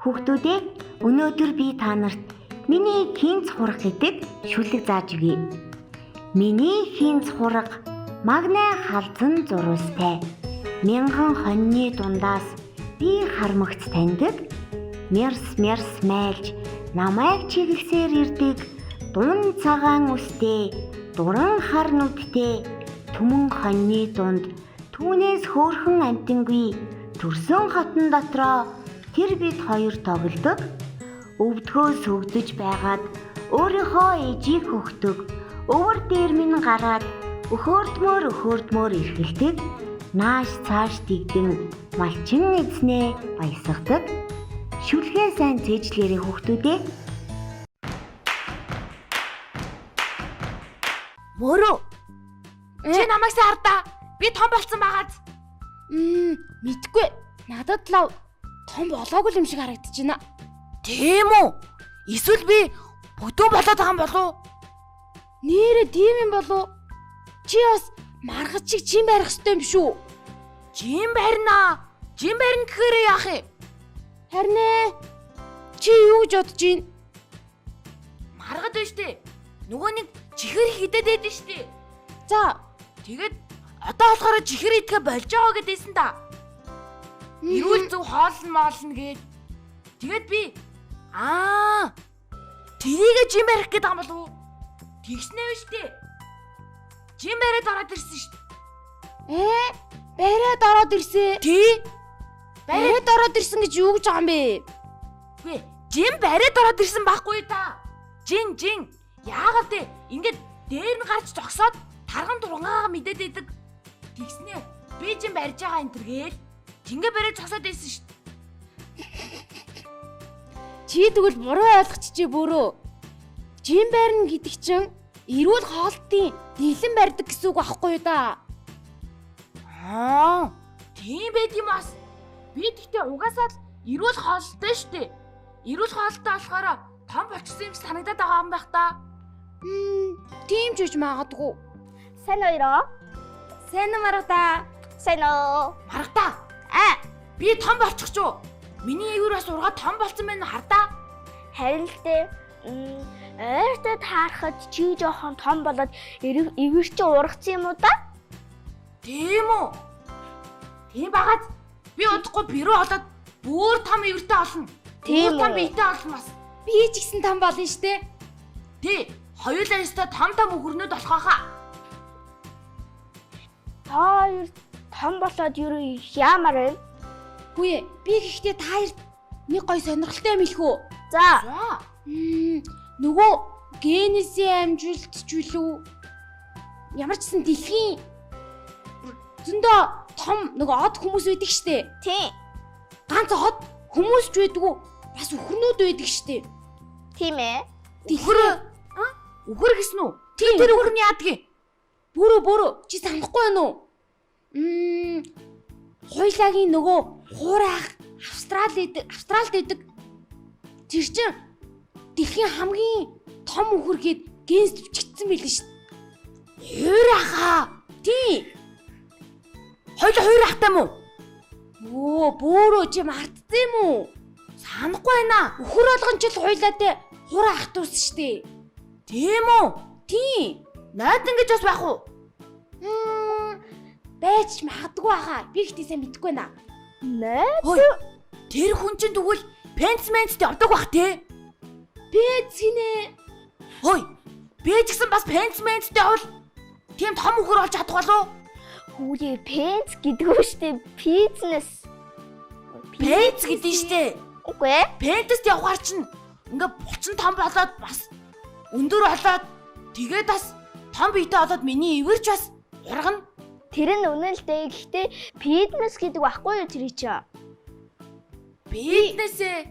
Хүүхдүүдээ өнөөдөр би та нарт миний хинц хураг гэдэг шүлэг зааж өгье. Миний хинц хураг магнай халзан зурвастай. Мянган хоньны дундаас би харамгц таньдаг. Мэрс майлж намайг чиглэсээр ирдэг. Дун цагаан үстэй, дуран хар нүдтэй, түмэн хоньны дунд түүнээс хөөрхөн амтангүй төрсөн хотон дотроо тэр бид хоёр тоглодог. Өвдгөө сүгдэж байгаад өөрийнхөө ээжийг хөхдөг. Өвөр дээр минь гараад өхөөрдмөр эрхэлдэг. Нааш цааш дигдэн малчин эзнээ баясгадаг. Шүлгээ сайн зээжлээрээ хүүхдүүдээ. Мөрөө. Чи намайг саардаа. Би том болсон байгааз. Мэдгүй. Надад л том болоогүй юм шиг харагдаж байна. Тийм үү? Эсвэл би бүдүүн болоод байгаа юм болов? Нэрээ тийм юм болов? Чи бас маргач шиг чим барих хэрэгтэй юм шүү. Жим барина. Жим барина гэхээр яах юм? Харин чи юу гэж бодож байна? Маргад байна штэ. Нөгөө нэг чихэр хидэд байдэн штэ. За, тэгээд одоо болохоор чихэр идэхэ болж байгаа гэдээсэн та. Эрүүл зөв хоолн моолно гээд. Тэгээд би тэрийгэ жим барих гэдэг юм болов уу? Тэгснэ вэ штэ. Жим бариад ороод ирсэн штэ. бариад ороод ирсэн. Тий? Бариад ороод ирсэн гэж юу гэж байгаа юм бэ? Үгүй, жим бариад ороод ирсэн байхгүй та. Жин. Яагаад те? Ингээд дээр нь гарч зогсоод тарган дургаагаа мэдээд идэг. Тэгснэ. Би жим барьж байгаа энэ тэргээл. Жингээ бариад зогсоод байсан шүү дээ. Чи тэгвэл буруу ойлгочихжээ бөөрөө. Жим барина гэдэг чинь эрүүл хоолтын дэглэн барьдаг гэсэн үг байхгүй юу да? Тийм байд юм бас. Би тэгтээ угаасаа л эрүүл хоолтой шүү дээ. Эрүүл хоолтой болохоор том болчихсон юм санагдаад байгаа юм байх та. Тийм ч үж магадгүй. Сайн уу? Сайн уу Маргата? Сайн уу? Маргата. Би том болчих ч юу? Миний эгүүр бас ургаа том болсон байна хардаа. Харин л дээ. Ойртоо таарахад чи жоохон том болоод эгүүр чи ургацсан юм уу да? Тийм үү? Тийм багаад би удахгүй бирүү олоод бүр том эгүүртэй олно. Тийм том биетэй олно бас. Би ч гэсэн том болно штэ. Тий, хоёулаа ёстой том өгөрнөд болох байхаа. Та хоёр том болоод юу яамаар вэ? Хүү би гэхдээ та хоёрт нэг гой сонирхолтой юм хэлэхүү. За. Нөгөө генесийн амжилт ч үлээ. Ямар ч гэсэн дэлхийн зөндөө том нөгөө од хүмүүс байдаг штэ. Тийм. Ганц од хүмүүс ч байдгүй, бас өхөрнүүд байдаг штэ. Тийм ээ. Өхөр гэсэн үү? Тэр өхөр нь яадаг юм? Бөрөө чи санахгүй байна уу? Хойлаагийн нөгөө хуурайх Австралид байдаг. Тэр чинь дэлхийн хамгийн том өхөр гээд генс төвчгдсэн байлээ шүү дээ. Хуурайхаа. Тий. Хуурайхтай юм уу? Бөөрөө чи мартсан юм уу? Санахгүй байна. Өхөр болгон ч л хуйлаатай хуурайх туус шүү дээ. Тийм үү? Тий. Найдан гэж бас байх уу? Байж магадгүй хаа. Би ихтэй сайн мэдэхгүй байна. Тэр хүн чинь тэгвэл пенсментэд явдаг бах тий. Бэж гинэ. Би ч гэсэн бас пенсментэд явал тийм том өхөр олж чадах болов? Хүүлээ пенс гэдэг үү штэ? Бизнес. Пенс гэдэг нь штэ. Үгүй ээ. Пентэст явахаар чинь ингээ булчин том болоод бас өндөр болоод тэгээд бас том биетэй болоод миний ивэрч бас ургана. Тэр нь үнэн л дээ. Гэхдээ бизнес гэдэг байхгүй юу тэр чи? Бизнес ээ.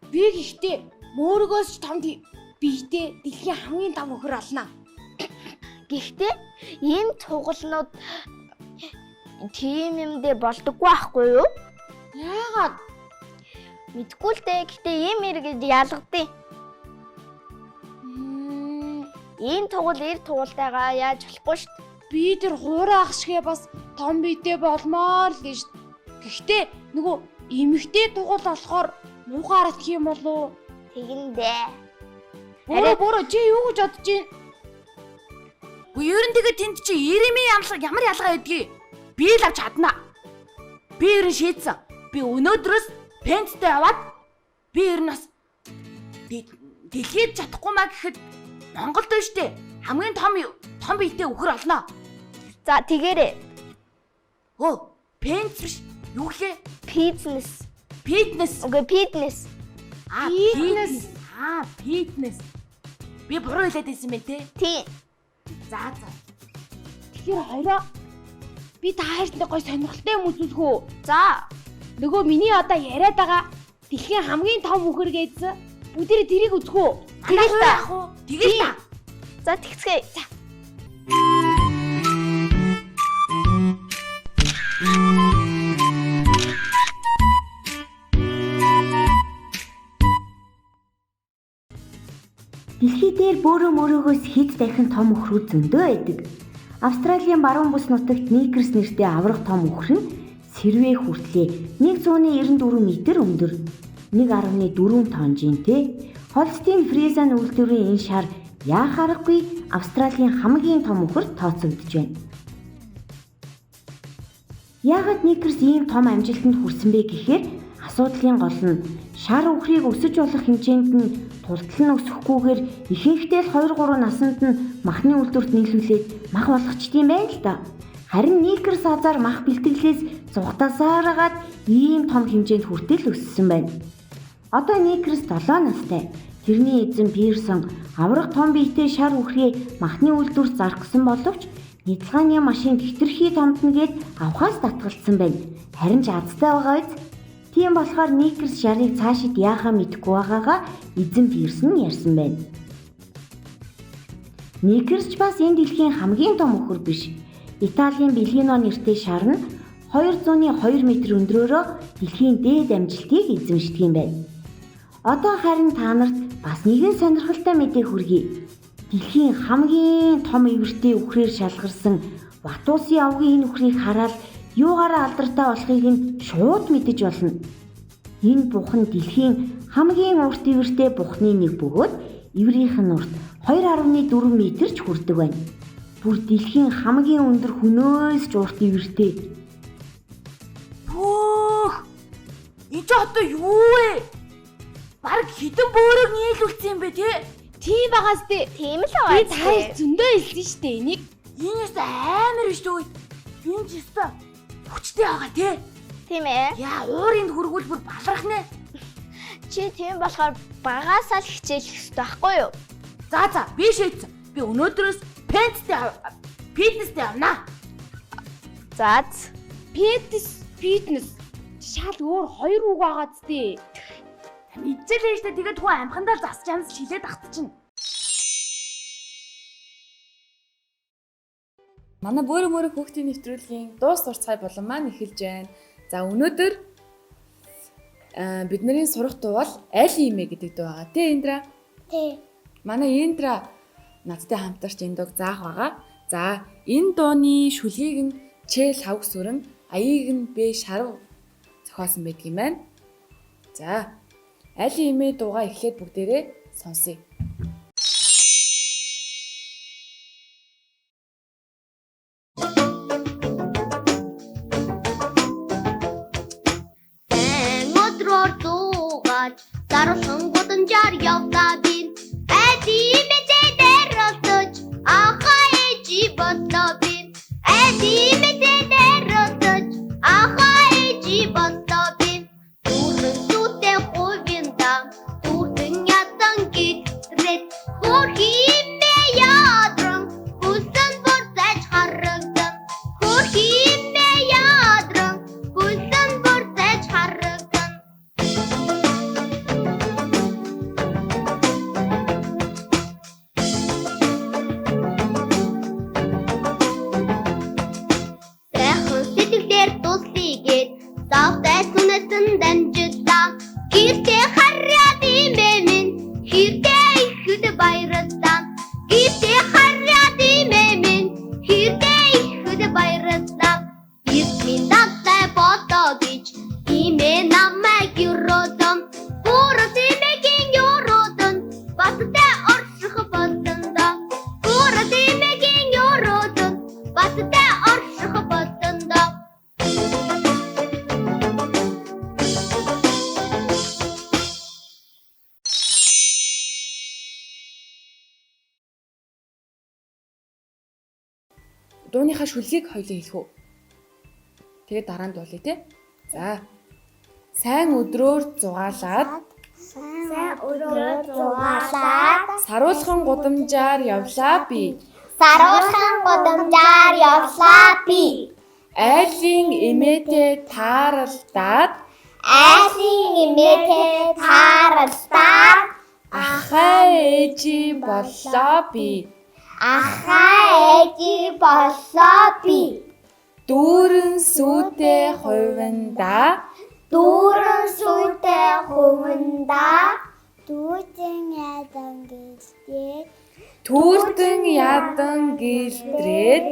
Би гэхдээ мөөргөөс ч том биетэй дэлхийн хамгийн том өхөр олно. Гэхдээ ийм цуглнууд тийм юм дээр болдоггүй байхгүй юу? Яагаад? Мэдгүй л дээ. Гэхдээ ийм эргээд ялгадیں۔ Ийм тугал эр тугалтайгаа яаж болохгүй шүү дээ. Би тэр хуурай ах шигээ бас том биетэй болмоор л гэж. Гэхдээ нөгөө эмэгтэй тугал болохоор муухай харагдах юм болов. Тэгэндээ. Буруу чи юу гэж бодож байна? Үгүй ер нь тэгээд тэнд чи Иремийн ямар ялгаа байдгийг би л авч чадна. Би ер нь шийдсэн. Би өнөөдрөөс пенттэй яваад би ер нь бас дэлхийд чадахгүй маа гэхэд Монголд байна штэ. Хамгийн том биетэй өхөр олно. За тэгээрээ. Оо, пент биш. Юу гэлээ? Фитнес. Фитнес. Үгүй фитнес. Фитнес. Фитнес. Би буруу хэлээд байсан бэ те? Тийм. За. Тэгэхээр хоёроо би та хоёртаа гой сонирхолтой юм үзүүлэх үү? За. Нөгөө миний одоо яриад байгаа дэлхийн хамгийн том үхэр гэсэн бүгдээ тэрийг үзэх үү? Тэгэл яах вэ? Тэгэл та. За тэгцгээе. За. Дэлхий дээр бөөрөө мөрөөгөөс хэд дахин том өхрүүд зөндөө байдаг. Австралийн баруун бүс нутагт Никерс нэртэй аврах том өхөр нь сэрвээ хүртлээ 194 м өндөр, 1.4 тонн жинтэй. Холстин фризен үйлдвэрийн энэ шар яахаарахгүй Австралийн хамгийн том өхөр тооцогдож байна. Яагаад Никерс ийм том амжилтанд хүрсэн бэ гэхээр асуудлын гол нь шар өхрийг өсөж болох хэмжээнд нь тултал нь өсөхгүйгээр ихэнхдээ л 2-3 наснд нь махны үйлдвэрт нийлүүлээд мах болгочдгийм байна л да. Харин Никерс азар мах бэлтгэлээс зугатасаараад ийм том хэмжээнд хүртэл өссөн байна. Одоо Никерс 7 настай. Тэрний эзэн Пирсон аврах том биетэй шар өхрийг махны үйлдвэрт заргасан боловч нядалгааны машин хэтэрхий томдно гэд авахаас татгалцсан байна. Харин ч азтай байгаа биз? Тийм болохоор Никерс шарыг цаашид яахаа мэдэхгүй байгаагаа эзэн Пирсон ярьсан байна. Никерс ч бас энэ дэлхийн хамгийн том өхөр биш. Италийн Белино нэртэй шар нь 202 м өндрөөрөө дэлхийн дээд амжилтыг эзэмшдэг юм байна. Одоо харин та нарт бас нэгэн сонирхолтой мэдээ хүргэе. Дэлхийн хамгийн том ивэртэй үхрээр шалгарсан Ватусын авгийн энэ үхрийг хараад юугаараа алдартай болохыг нь шууд мэдэж болно. Энэ бухан дэлхийн хамгийн урт ивэртэй бухны нэг бөгөөд иврийнх нь урт 2.4 м ч хүрдэг байна. Бүр дэлхийн хамгийн өндөр хөнөөс ч урт ивэртэй. Энэ ч одоо юу вэ? Бараг хідэн бөөрөг нийлүүлсэн юм бэ те? Тийм байгаас тээ. Тийм л байгаа. Би таар зөндөө хэлсэн шүү дээ энийг. Энэс амар биш үү? Энэ ч өстой хүчтэй байгаа те? Тийм ээ. Яа, уурын хөргөл бүр баларх нэ. Чи тийм болохоор багаасаа л хичээлэх хэрэгтэй байхгүй юу? За, би шийдсэн. Би өнөөдрөөс фитнестэй явна. За. Фитнес. Шал өөр хоёр үг байгаа зү. Ичээлээ штэ тэгээд хүн амхандаа засч амс хилээд ахтчихна. Манай бөөрө хүүхдийн нэвтрүүлгийн дуус сурцгай болон маань эхэлж байна. За өнөөдөр бидний сурах дуу бол аль юм ээ гэдэг дуу байгаа тий Индра. Тий. Манай Индра надтай хамтарч энэ дууг заах байгаа. За энэ дууны шүлгийг нь Чэл хавг сүрэн, аяыг нь Бэ шарав зохиосон байдаг юм байна. За аль юм ээ дуугаа эхлээд бүгдээрээ сонсъё. Дарсан гудамжаар явдаа би эдимэтэй дэрэлтэж ахаа ээжи бодлоо би эдимэтэй дэрэлтэж ахаа ээжи бодлоо би түрэн сүтэ хувинда түрэн ядан гит дууныхаа шүлгийг хоёлоо хэлэх үү? Тэгээд дараа нь дуулъя те. За. Сайн өдрөөр зугаалаад Сайн өдрөөр зугаалаад саруулхан гудамжаар явлаа би. саруулхан гудамжаар явлаа би. Айлын эмээтэй тааралдаад Айлын эмээтэй тааралдаад ахаа ээжи боллоо би. ахаа ээжи боллоо би. Дүүрэн сүйтэй хувиндаа Дүүрэн сүйтэй хувиндаа дүүтэн ядан гэлдээ түүртэн ядан гэлтрээд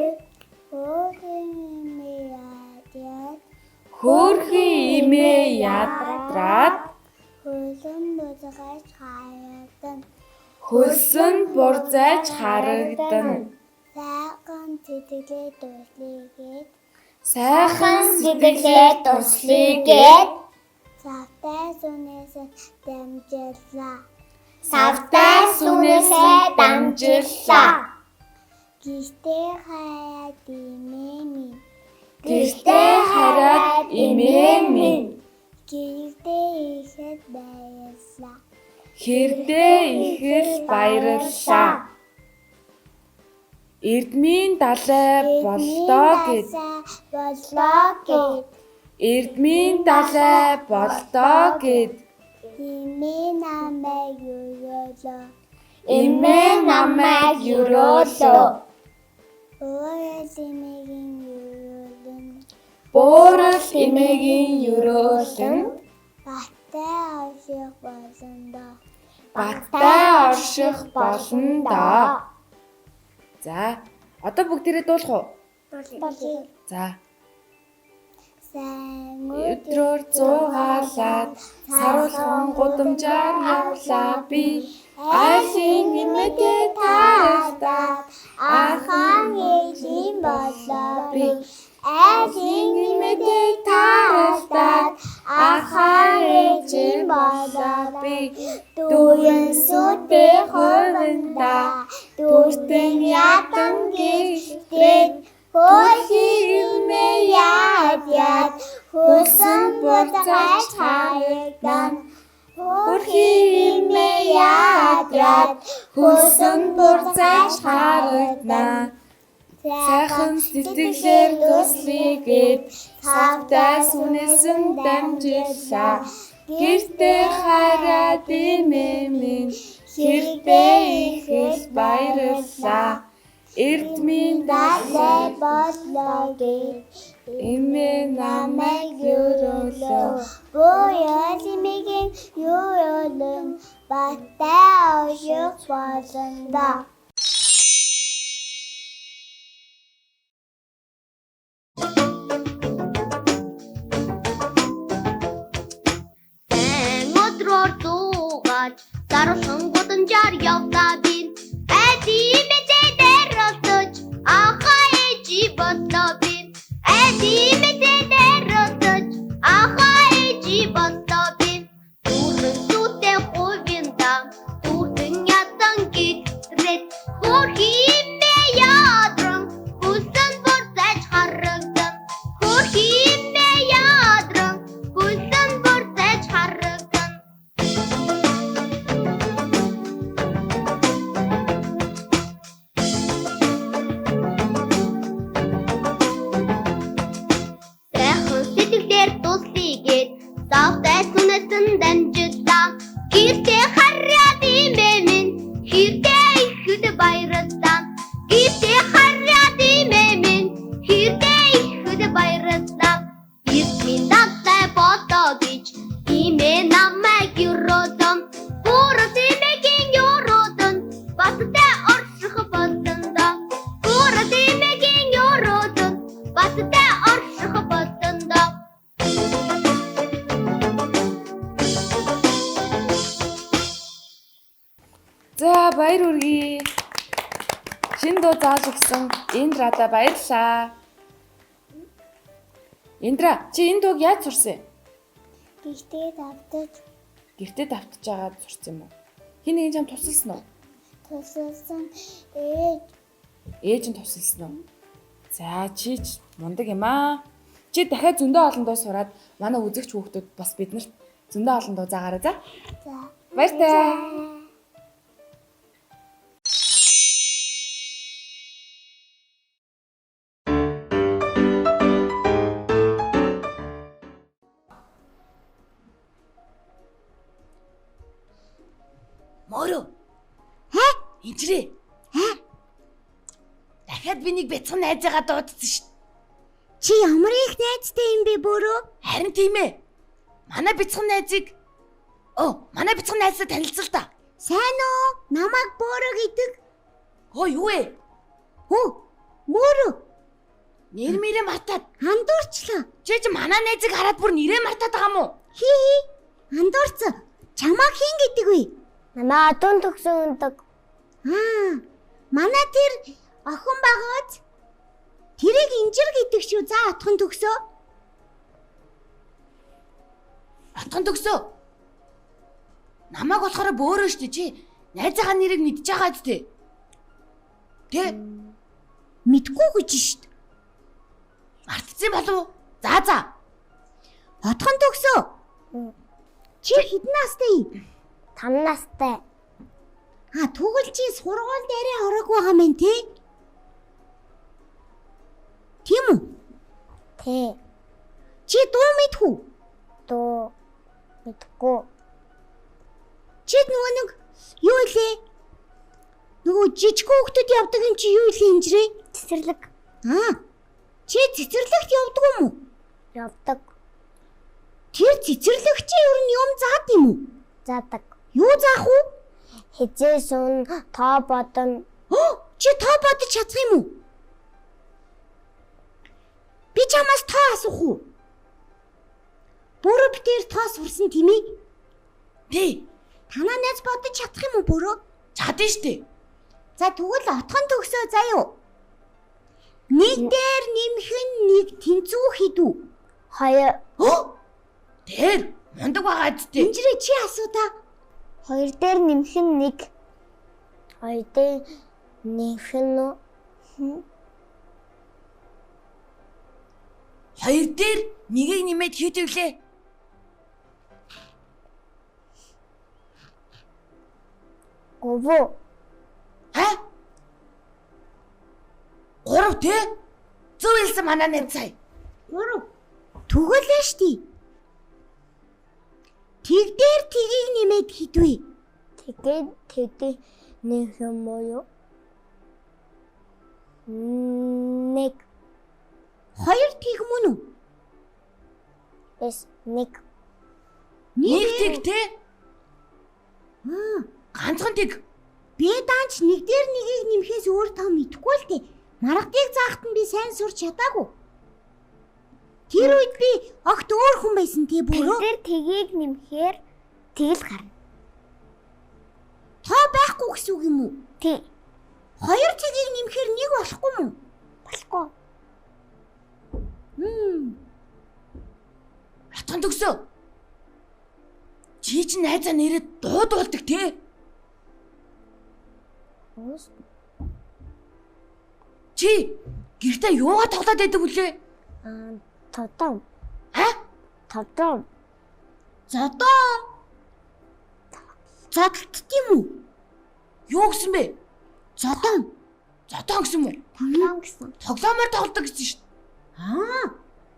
хөөрхөн имээ ядраад хөлсөн бурзайж харагдан сайхан сэтгэлээ туслыгээд савтай сүнээсээ дамжиллаа. Гэртээ хараад имээ минь хэрдээ их л баярлаа. Эрдмийн далай болдоо гэд Эрдмийн далай болдоо гэд эмээ намайг юрөөлөө. Буурал эмээгийн юрөөлөн баттай орших болно доо. За, одоо бүгдээрээ дуулах уу? За. Сайн Өдрөөр зугаалаад саруулхан гудамжаар явлаа би. Айлын эмээтэй тааралдаад ахаан ээжийн боллоо би. Айлын эмээтэй тааралдаад ахаан ээжийн боллоо би. Дүүрэн сүйтэй хувиндаа Дүртэн ядан гэлтрээд хөөрхөн имээ яад хөлсөн бурзайж харагдан Хөөрхөн имээ яад хөлсөн бурзайж харагдан сайхан сэтгэлээр туслыгээд савтай сүнээсэн дамжиллаа. Гэртээ хараад имээ минь хэрдээ их л баярлаа. Эрдмийн далай боллоо гэд эмээ намайг юрөөлөө. буял имээгийн юрөөлөн баттай орших болно. Өдрөөр зугаалаад саруулхан гудамжаар явлаа би. Эдийн мэдээ дээр олдож ахаа ээжи боллоо би. Эдийн мэдээ дээр олдож ахаа ээжи боллоо би. Дүүрэн сүйтэй хувиндаа дүүрэн ядан гэлтрээд хөөрхөн имээ ядран хөлсөн бурзайж харагдан хөөрхөн имээ ядран хөлсөн бурзайж харагдан. Сайхан сэтгэлээр туслыгээд савтай сүнэсэн дамжиллаа. Гэртээ хараад имээ минь хэрдээ их л баярлаа. Гэртээ хараад имээ минь хэрдээ их л баярлаа. Эрдмийн далай болоо гэж имээ намайг юрөөлөн. Буурал эмээгийн юрөөлөн баттай орших болно доо. Буурал эмээгийн юрөөлөн баттай орших болно доо. За, баяр хүргэе. Шинэ дуу зааж өгсөн Индрада баярлалаа. Индра, чи энэ дууг яаж сурсан? Гэртээ давтаж Гэртээ давтаж агаад сурсан юм уу? Хин нэгэн чам тусалсан уу? тусалсан ээж Ээж нь тусалсан уу? За чи ч мундаг юм аа. Чи дахиад зөндөө олон дуу сураад манай үзэгч хүүхдүүд бас биднэрт зөндөө олон дуу заагаарай за. За. Баяртай. Мөрөө. Инчрээ. Дахиад би нэг бяцхан найзаагаа дуудсан шүү. Чи ямар их найзтай юм бэ бөрөө? Харин тийм ээ. Манай бяцхан найзаа танилцал та. Сайн уу? Намайг бөрөө гэдэг. Хөө юу вэ? Хөө, бөрөө. Нэр мэрээ мартаад. Андуурчлаа. Чи манай найзыг хараад бүр нэрээ мартаад байгаа юм уу? Хий. Андуурцаа. Чамаа хийн гэдэг вэ? Манай адуун төгсөн өндөг. Манай тэр охин багаач. Тэрийг инжир гэдэг шүү. За отхон төгсөө. Отхон төгсөө. Намайг болохоор бөөрөө штэ чи. Найзаагаа нэрийг мэдж байгаа зү. Тэ? Мэдгүй гэж шүү. Мартцсан болов уу? За. Отхон төгсөө. Чи хэдэн настай? 5 настай. Тэгвэл чи сургуульд арай ороогүй байгаа мэн тий? Тийм үү? Тэ. Чи дуу мэдхүү? Дуу мэдгүй. Чи нөгөө нэг юу илээ? Нөгөө жижиг хүүхдүүд явдаг юм чи юу илээ инжирээ? Цэцэрлэг Чи цэцэрлэгт явдаг юм уу? явдаг. Тэр цэцэрлэг чи ер нь юм заад юм уу? Заадаг. Юу заах уу? Хизээ сун тоо бодон. Чи тоо бодож чадах юм уу? Би чамаас тоо асуух уу? Бөрөө битээр тоо сурсан тийм ээ? Тий. Танаа найз бодож чадах юм уу бөрөө? Чадна штэ. За тэгвэл отхон төгсөө заяа. Нэг дээр нэмэх нь нэг тэнцүү хідүү. 2. Тэр мундаг байгаа зү. Инжирээ чи асуу та. 2 дээр нэмэх нь 1. 2 дээр нэмэх нь 2 дээр нэгийг нэмээд хэд вүлээ? 3. 3 тий? Зөв хэлсэн манай найз сая. 3. Түгэлээ штий. Тэг дээр тгийг нэмээд хідвэ. Тэгээд нэмэх юм уу? 1. 2 тэг мөн үү? Эс 1. Нэг тэг тий? Ганцхан тэг. Би даанч нэг дээр нэгийг нэмэхээс өөр тав мэдэхгүй л дээ. Маргадыг заахт нь би сайн сурч чадаагүй. Тэр үед би огт өөр хүн байсан тий бөрөө. Тэр тгийг нэмэхээр тэгэл гарна. Тоо байхгүй гэсэн үг юм уу? Тий. 2 тгийг нэмэхээр 1 болохгүй юм уу? Болохгүй. Отхон төгсөө. Чи чинь найзаа нэрээ дуудуулдаг тий? Чи гэртээ юугаа тоглоод байдаг вүлээ? Тодом. Тодом. Зодоо. Зодолт тийм үү? Юу гэсэн бэ? Зодоо. Зодоо гэсэн юм уу? Тоглоом гэсэн. Тоглоомоор тоглодог гэсэн шүү дээ.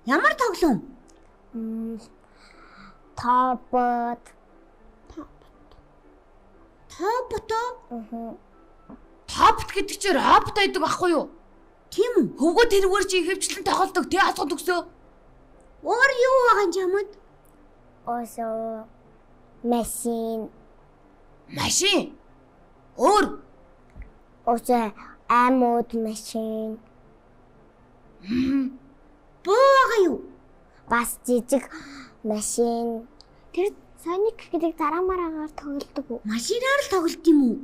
Ямар тоглоом? Тобот. Тобото. Тобот гэдэг чинь робот байдаг байхгүй юу? Тийм үү? Хөвгөө тэрвэр чи хөвчлэн тоглодог тий асгон төгсөө. Өөр юу байгаа юм чамд? Осо. Машин. Машин. Өөр. Осо амууд машин. Бөөгаа юу? Бас жижиг машин. Тэр Соник гэдэг дараамаараагаар тоглодог уу? Машинаар л тоглолт юм уу?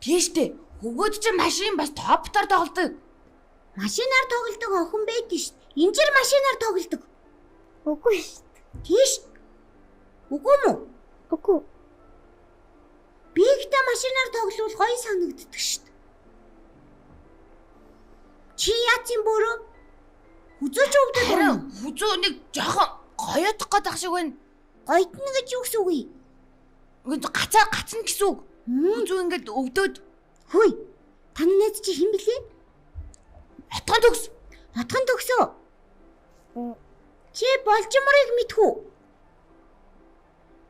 Тийштэй. Хөвгөөд чинь машин бас топтоор тоглодог. Машинаар тоглодог охин байдаг шүү дээ. Инжир машинаар тоглодог. Үгүй шүү дээ. Тийш. Үгүй мүү? Үгүй. Би ихтэй машинаар тоглол гоё санагддаг шүү дээ. Чи Чи яац юм бөөрөө? Хүзөөч өвдөд байна. Хүзөө нэг жоохон гоёдох гэдэг шиг байна. Гоёдно гэж юу гэсэн үг вэ? Ингээд гацна гэсэн үг. Хүзөө ингээд өвдөд. Хөөе. Таны найз чи хэн блэ? Отгон төгс. Отгон төгсөө. Чи Болжморыг мэдхүү?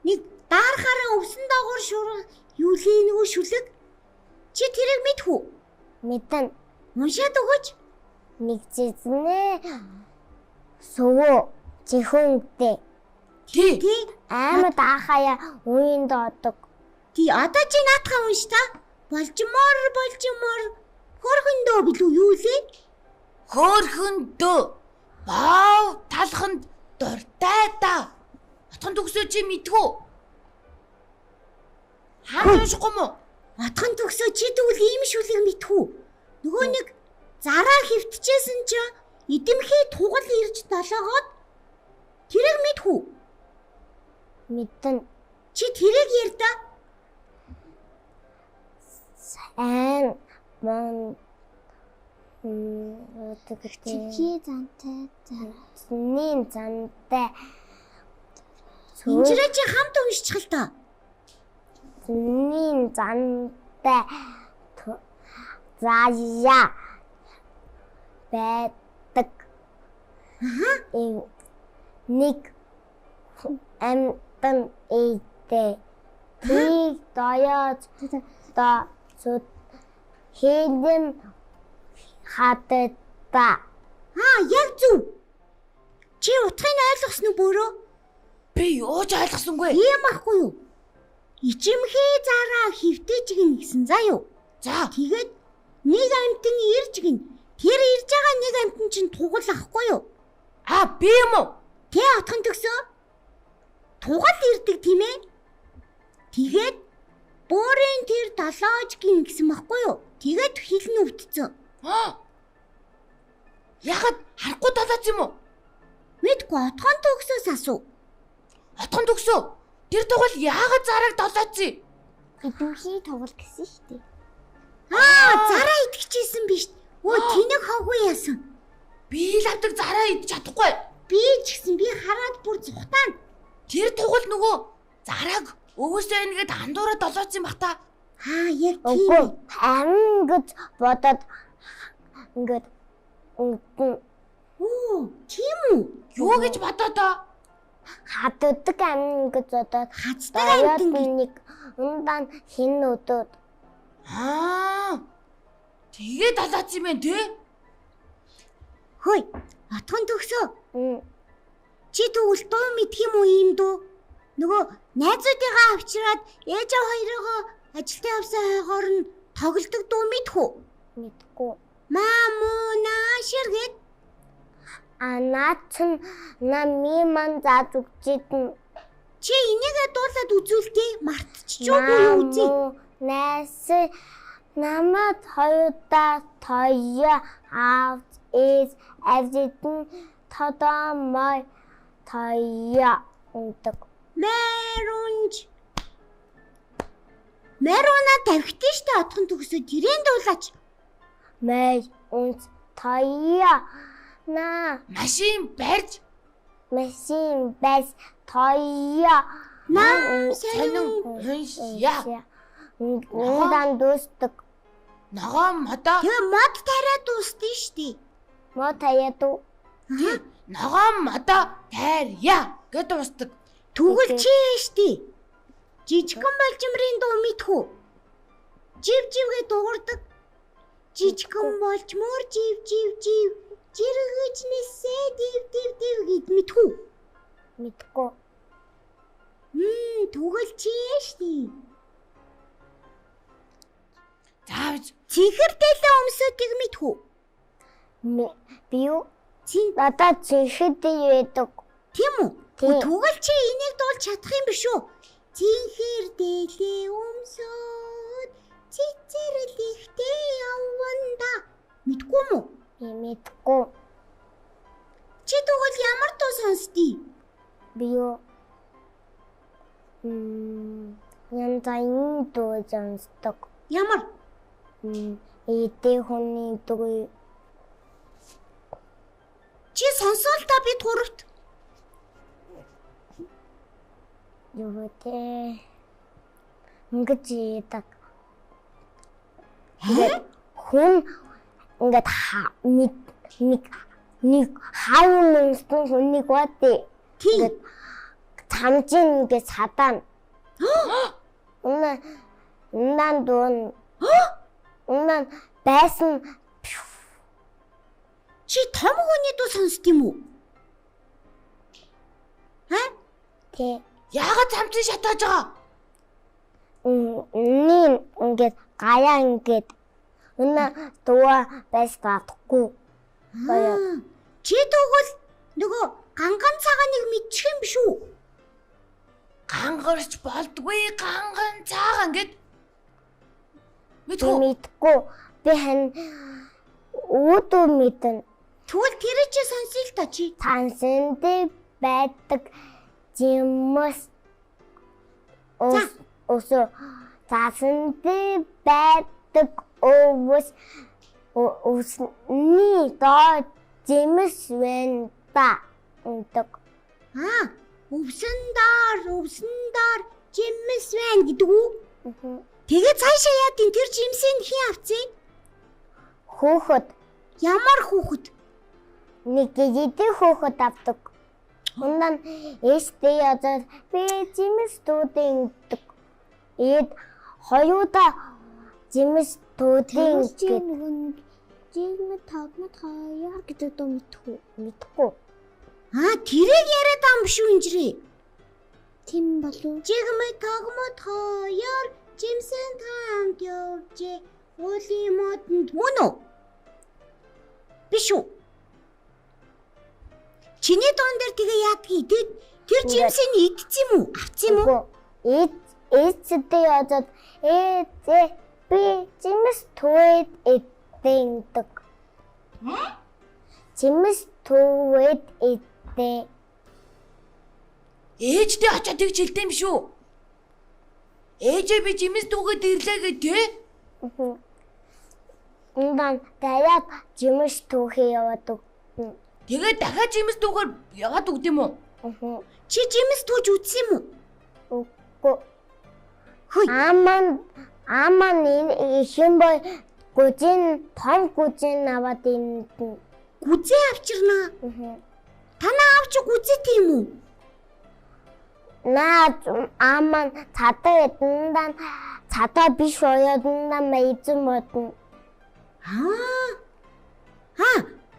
Нэг даарахаараа өвсөн доогуур шуурга юу лээ нөгөө шүлэг? Чи тэрийг мэдхүү? Мэдэн. Уншаад өгөөч. Нэг зэзнэ. Сөвөө чихүнтэй. Тий. Аймад ахая уянд одог. Тий одоо чи наатахаа унш та. Болжмор. Хөрхөндөө билүү юу лээ? Хөөрхөндөө. Баав талханд дуртай да. Отгон төгсөө чи мэдхүү? Хаан уншихгүй мó? Отгон төгсөө чи тэгвэл ийм шүлэг мэдхүү? Нөгөө нэг зараа хөвтчихсэн чи эдэмхий тугал ирж долоогоод тэрийг мэдхүү? Мэдэн. Чи тэрийг яар да. Айн мон Чи зантай заны зантай. Инжирэ чи хамт уншчих л та. Заны зантай. Заяа байдаг. Нэг амтан ийдэ. Тийг даяад та зүт хэдэм хатта. Яг зөв. Чи утгыг ойлгосон уу бөөрөө? Би юу ч ойлгосонгүй. Ийм ахгүй юу? Ичимхий зараа хөвтөж гин гэсэн заа юу? За тэгээд нэг амтан ирж гин. Тэр ирж байгаа нэг амтан чинь тугал ахгүй юу? би юм уу? Тэ отхон төгсөө. Тугал ирдэг тийм ээ. Тэгээд буурын тэр долоож гин гэсэн баггүй юу? Тэгээд хилэн өвдцэн. Ягаад харахгүй долооч юм уу? Мэдгүй отхон төгсөөс асуу. Отгон төгсөө. Тэр тугал яагаад зараг долооч? Эдэмхий тугал гэсэн шүү дээ. Зараа идэхчихсэн биш. Тэнэг хоггүй яасан. Би л авдаг зараа идэж чадахгүй. Би ч гэсэн би хараад бүр зүхтаана. Тэр тугал нөгөө зарааг өвөөсөө ингээд андуураа долооч юм бах та. Яг тийм. Ангид бодоод ингээд тийм үү? Юу гэж бодоод хатдаг ангид бодоод хацдаг амтан нэг ундаан хин өдөөд. Тэгээ долооч юм бэ те? Хөөе, отхон төгсөө. Чи тэгвэл дуу мэдх юм уу ийм дуу? Нөгөө найзуудыгаа авчираад ээж аваа хоёроо ажилтаа явсан хойгоор нь тоглодог дуу мэдхүү? Мэдгүй. Мамуна ширгэт. Наач нами ман зааж өгчихэд Чи энийгээ дуулаад үзүүлтий мартчихгүй юу үзье? Найс намайг хоёудаа тоё out is everything тодоо мой тоё унтаг. Мэруна тавьхтээ штэ отхон төгсөө тэрэн дуулаач. Мэй унт тоё на машин барьж тоё сонин уншия. Ундаан дуустдаг. Ногоо модоо. Тэгээ мод тариа дуустын штэ. Мод таяад уу? Ногоо модоо тайря гэд дуустдаг. Түгэл чи штэ. Жижигхэн Болжмрын дуу мэдхүү? Жив дуурдаг. Жижигхэн Болжмор жив жиргэж нэсээ див гэд мэдхүү? Мэдгүй. Түгэл чи штэ. Заавч Чихэрдэлээ өмсөдгийг мэдхүү? Би юу? Надад чихэдэй байдаг. Тийм үү? Түгэл чи энийг дуулж чадах юм биш үү? Чихэрдэлээ өмсөд цэцэрлэхтэй яванда. Мэдгүй юм уу? Мэдгүй. Чи тэгвэл ямар дуу сонсдгийг? Би юу? Янзайн дуу сонсдог. Ямар? Эдээ хүний дуу. Чи сонсоо л та бид гуравт. Юу те. Ингэж яадаг. Хүн ингээд нэг хаан мөнстэн хүнийг бати. Тэгээд цамжин ингээд садаана. Унан дуун. Унан байсан. Чи том хүний дуу сонсд юм уу? Тэ. Яагаад цамцын шатааж байгаа? Ингээд гаяа ингээд өнөө дуа байж таахгүй. Чи дуугол нөгөө ганган цагааныг мэдчих юм биш үү? Гангарч болдгүй ганган цаагаан гэд. Мэдгүй. Мэдгүй. Би хань өөдөө мэдэн. Тэгвэл тэр чи сонсъё л та чи. Тансанд байдаг жимс өсө тасанд байдаг өсний доо жимс вэн та өнтөг. Өвсөн доор жимс байна гэдэг үү? Тэгээ цаашаа яа тийм тэр жимсийг хэн авцیں۔ Хүүхэд. Ямар хүүхэд? Нэг гидэ хүүхэд авдаг. Ундан эстэй язаад би жимс дуудын гэдэг. Эд хоёуда жимс дуудын гэдэг. Жимс тогмот хоёроо гэдэг дуу мэдхгүй. Тэрийг яриад байгаа юм шүү инжирээ. Тийм болов. Жигмэ тогмот хоёр жимсэн таамд явжээ. Уулийн модонд мөн үү? Биш үү? Чиний дуун дээр тэгээ яадгийг тэр жимсийг идсэн юм уу? Авсан юм уу? Эцэдээ язаад би жимс тууд эдэндэг. Жимс тууд эдэ. Ээждээ очиад тэгж хэлдэм шүү. Ээжээ би жимс дуугаад ирлээ гэдэг. Ундан даяад жимс түүхээ яваад. Тэгээд дахиад жимс дуугаар яваад өгд юм уу? Чи жимс тууж үзсэн юм уу? Үгүй. Хөөе. Аман ихэн бой том гүжин аваад энэ. Гүзээ авчирнаа. Танаа авч гүзээт юм уу? Аман цадаа эдэндан цадаа биш оёднаа мэйзэн бодно.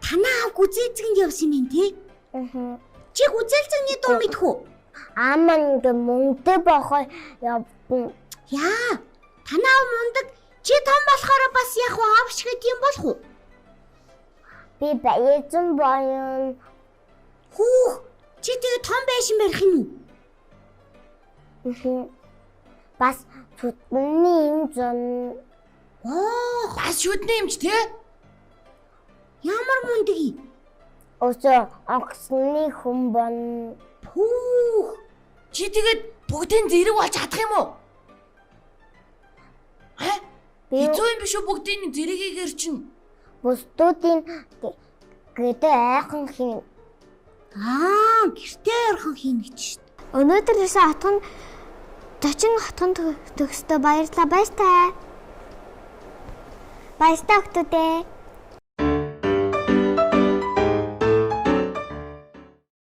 Танаа гүзээцгэнд явсан юм тий? Чи гүзээлцэгний дуу мэдхүү? Аман гэ мөнгөтэй бохоо явна. Яа, танаа мундаг. Чи том болохоор бас яг аавч гэдэг юм болох уу? Би баяжсан боён. Чи тэгээ том байшин барих юм уу? Бас зүтний юм зон. Бас шүдний юмч тий? Ямар мундаг юм? Өсөө огсны хүн бон. Чи тэгээд бүгдийн зэрэг болж чадах юм уу? Хэцүү юм биш үү бүгдийн зэрэгээр чинь? Бусдуудын гэдэг айхан хийн. Гэртээ орхон хийн гэж шүү дээ. Өнөөдөр ирсэн хотгон 40 хотгон төгсдөө баярлалаа. Баяртай. Баяртай өгтөдөө.